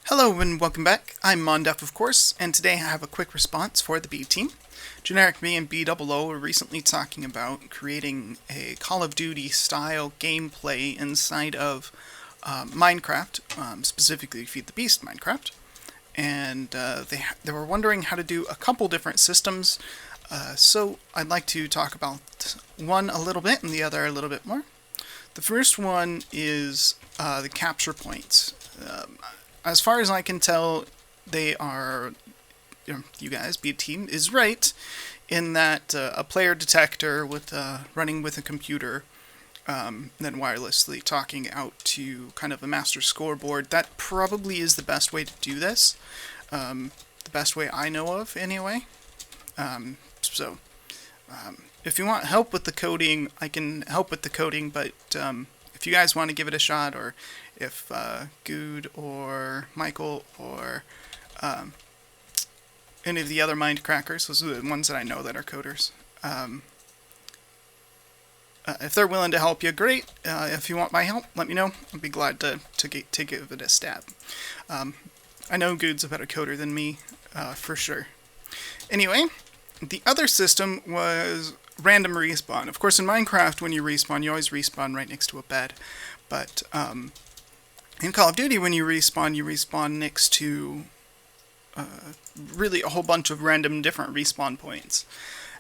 Hello and welcome back. I'm Mondef, of course, and today I have a quick response for the BTeam. Generic Me and BOO were recently talking about creating a Call of Duty style gameplay inside of Minecraft, specifically Feed the Beast Minecraft, and they were wondering how to do a couple different systems. So I'd like to talk about one a little bit and the other a little bit more. The first one is the capture points. As far as I can tell, they are, you guys, BTeam is right in that a player detector with running with a computer, then wirelessly talking out to kind of a master scoreboard, that probably is the best way to do this. The best way I know of, anyway. If you want help with the coding, I can help with the coding, but if you guys want to give it a shot, or if Good or Michael or any of the other Mindcrackers, those are the ones that I know that are coders, if they're willing to help you, great. If you want my help, let me know. I'd be glad to give it a stab. I know Good's a better coder than me, for sure. Anyway, the other system was random respawn. Of course, in Minecraft, when you always respawn right next to a bed. But in Call of Duty, when you respawn next to really a whole bunch of random different respawn points.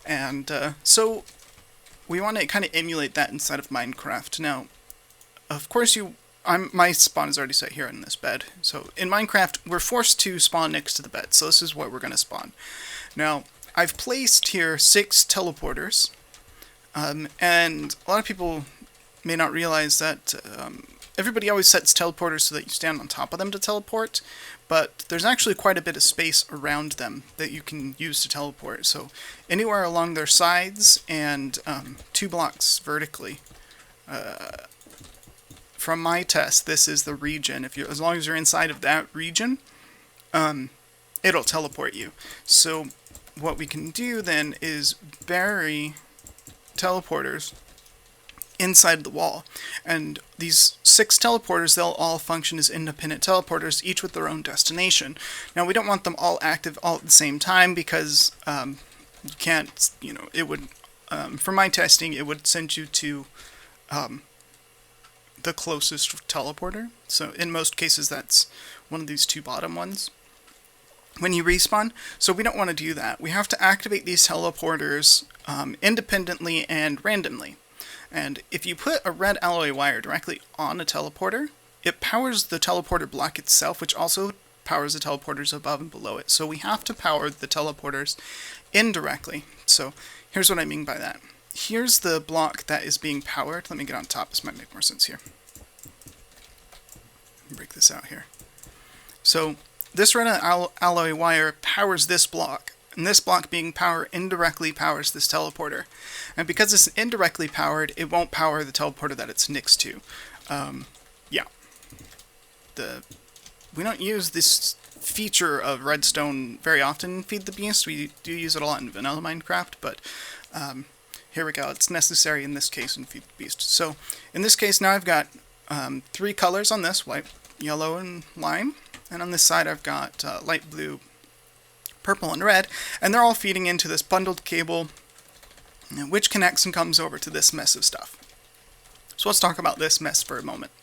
And so we want to kind of emulate that inside of Minecraft. Now, of course, my spawn is already set here in this bed. So in Minecraft, we're forced to spawn next to the bed. So this is where we're going to spawn. Now, I've placed here 6 teleporters, and a lot of people may not realize that everybody always sets teleporters so that you stand on top of them to teleport, but there's actually quite a bit of space around them that you can use to teleport. So anywhere along their sides and 2 blocks vertically. From my test, this is the region. As long as you're inside of that region, it'll teleport you. So what we can do then is bury teleporters inside the wall, and these 6 teleporters, they'll all function as independent teleporters, each with their own destination. Now, we don't want them all active all at the same time, because you can't, it would, for my testing, it would send you to the closest teleporter. So in most cases, that's one of these 2 bottom ones when you respawn. So we don't want to do that. We have to activate these teleporters independently and randomly. And if you put a red alloy wire directly on a teleporter, it powers the teleporter block itself, which also powers the teleporters above and below it. So we have to power the teleporters indirectly. So here's what I mean by that. Here's the block that is being powered. Let me get on top. This might make more sense here. Break this out here. So this red alloy wire powers this block, and this block being powered indirectly powers this teleporter. And because it's indirectly powered, it won't power the teleporter that it's next to. We don't use this feature of redstone very often in Feed the Beast. We do use it a lot in vanilla Minecraft, but here we go. It's necessary in this case in Feed the Beast. So in this case, now I've got 3 colors on this: white, yellow, and lime. And on this side, I've got light blue, purple, and red, and they're all feeding into this bundled cable, which connects and comes over to this mess of stuff. So let's talk about this mess for a moment.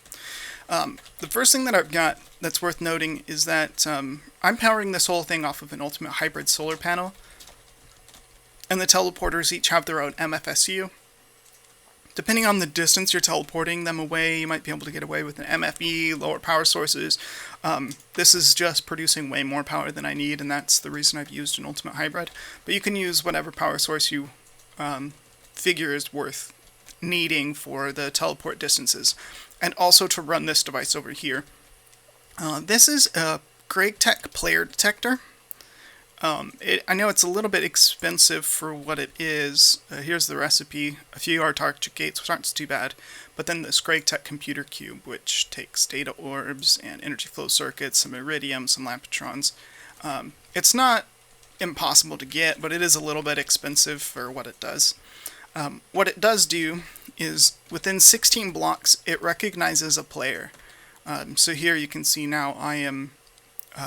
The first thing that I've got that's worth noting is that I'm powering this whole thing off of an Ultimate Hybrid solar panel, and the teleporters each have their own MFSU. Depending on the distance you're teleporting them away, you might be able to get away with an MFE, lower power sources. This is just producing way more power than I need, and that's the reason I've used an Ultimate Hybrid. But you can use whatever power source you figure is worth needing for the teleport distances. And also to run this device over here. This is a GregTech player detector. I know it's a little bit expensive for what it is. Here's the recipe. A few Artarctic gates, which aren't too bad. But then this GregTech computer cube, which takes data orbs and energy flow circuits, some iridium, some lampetrons. It's not impossible to get, but it is a little bit expensive for what it does. What it does do is, within 16 blocks, it recognizes a player. So here you can see now I am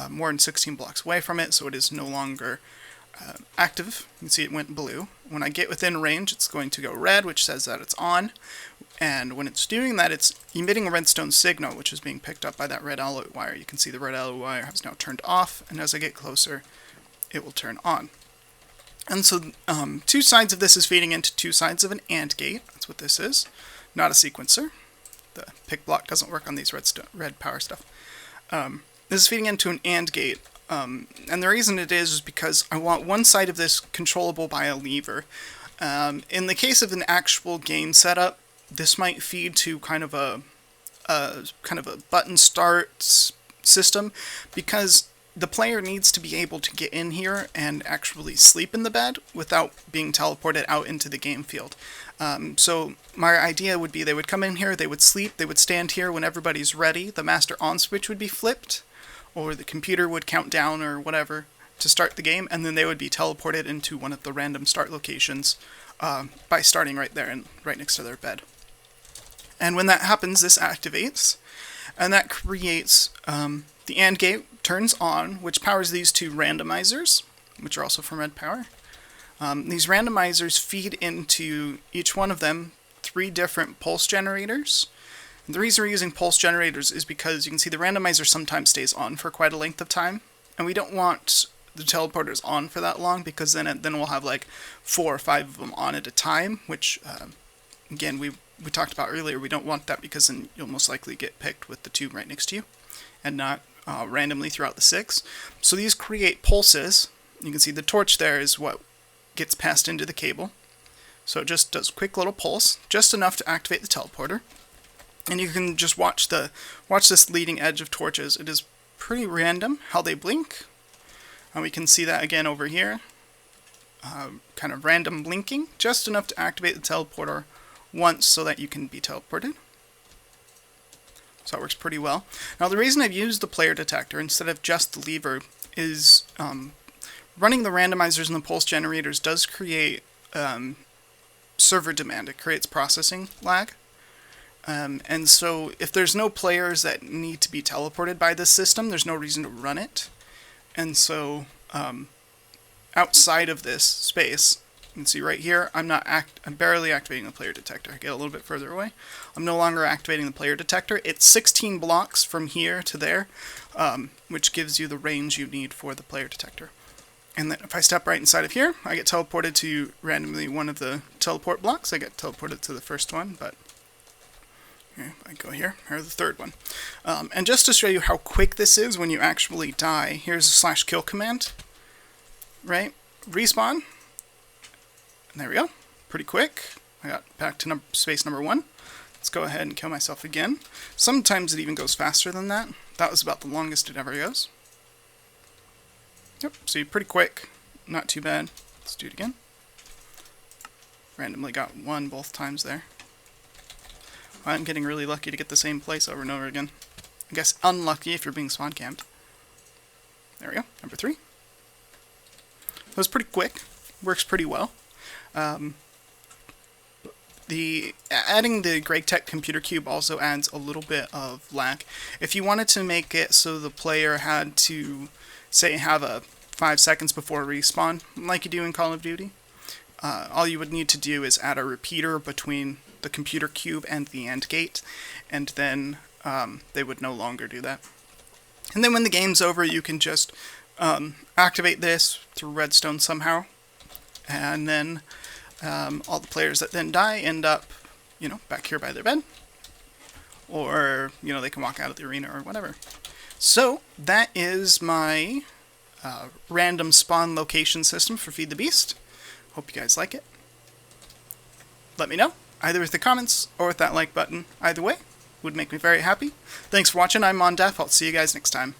more than 16 blocks away from it, so it is no longer active. You can see it went blue. When I get within range, it's going to go red, which says that it's on. And when it's doing that, it's emitting a redstone signal, which is being picked up by that red alloy wire. You can see the red alloy wire has now turned off, and as I get closer, it will turn on. And so two sides of this is feeding into two sides of an AND gate. That's what this is, not a sequencer. The pick block doesn't work on these red power stuff. This is feeding into an AND gate. And the reason it is because I want one side of this controllable by a lever. In the case of an actual game setup, this might feed to kind of a button start system, because the player needs to be able to get in here and actually sleep in the bed without being teleported out into the game field. So my idea would be they would come in here, they would sleep, they would stand here when everybody's ready, the master on switch would be flipped, or the computer would count down or whatever to start the game, and then they would be teleported into one of the random start locations by starting right there and right next to their bed. And when that happens, this activates, and that creates the AND gate turns on, which powers these two randomizers, which are also from red power. These randomizers feed into each one of them 3 different pulse generators. And the reason we're using pulse generators is because you can see the randomizer sometimes stays on for quite a length of time, and we don't want the teleporters on for that long, because then we'll have like 4 or 5 of them on at a time, which again we talked about earlier. We don't want that, because then you'll most likely get picked with the 2 right next to you and not randomly throughout the 6. So these create pulses. You can see the torch there is what gets passed into the cable. So it just does a quick little pulse, just enough to activate the teleporter. And you can just watch this leading edge of torches. It is pretty random how they blink. And we can see that again over here. Kind of random blinking, just enough to activate the teleporter once so that you can be teleported. So that works pretty well. Now the reason I've used the player detector instead of just the lever is running the randomizers and the pulse generators does create server demand. It creates processing lag. And so if there's no players that need to be teleported by this system, there's no reason to run it. And so outside of this space, you can see right here, I'm barely activating the player detector. I get a little bit further away. I'm no longer activating the player detector. It's 16 blocks from here to there, which gives you the range you need for the player detector. And then if I step right inside of here, I get teleported to randomly one of the teleport blocks. I get teleported to the first one, but here, I go here, here's the third one. And just to show you how quick this is when you actually die, here's a /kill command, right? Respawn. And there we go. Pretty quick. I got back to space number 1. Let's go ahead and kill myself again. Sometimes it even goes faster than that. That was about the longest it ever goes. Yep, so pretty quick. Not too bad. Let's do it again. Randomly got 1 both times there. I'm getting really lucky to get the same place over and over again. I guess unlucky if you're being spawn camped. There we go, number 3. That was pretty quick. Works pretty well. Adding the GregTech computer cube also adds a little bit of lag. If you wanted to make it so the player had to, say, have a 5 seconds before respawn, like you do in Call of Duty, all you would need to do is add a repeater between the computer cube and the AND gate, and then they would no longer do that. And then when the game's over, you can just activate this through redstone somehow, and then all the players that then die end up, back here by their bed, or, they can walk out of the arena or whatever. So that is my random spawn location system for Feed the Beast. Hope you guys like it. Let me know, either with the comments or with that like button. Either way would make me very happy. Thanks for watching. I'm Mondef. I'll see you guys next time.